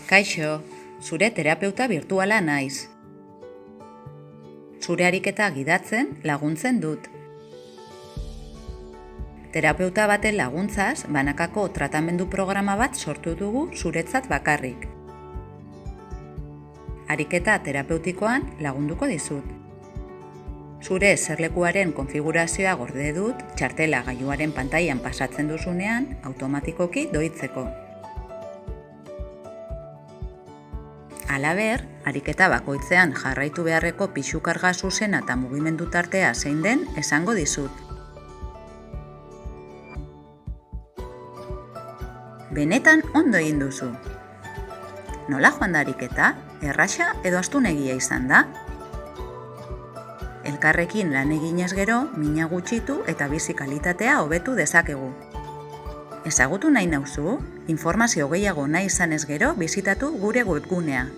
Kaixo, zure terapeuta birtuala naiz. Zure ariketa gidatzen laguntzen dut. Terapeuta baten laguntzaz, banakako tratamendu programa bat sortu dugu zuretzat bakarrik. Ariketa terapeutikoan lagunduko dizut. Zure eserlekuaren konfigurazioa gorde dut, txartela gailuaren pantailan pasatzen duzunean, automatikoki doitzeko. Halaber, ariketa bakoitzean jarraitu beharreko pisu karga zuzena eta mugimendu tartea zein den esango dizut. Benetan ondo egin duzu. Nola joan da ariketa? Erraxa edo astunegia izan da? Elkarrekin lan eginez gero, mina gutxitu eta bizi kalitatea hobetu dezakegu. Ezagutu nahi nauzu? Informazio gehiago nahi izanez gero, bisitatu gure webgunea.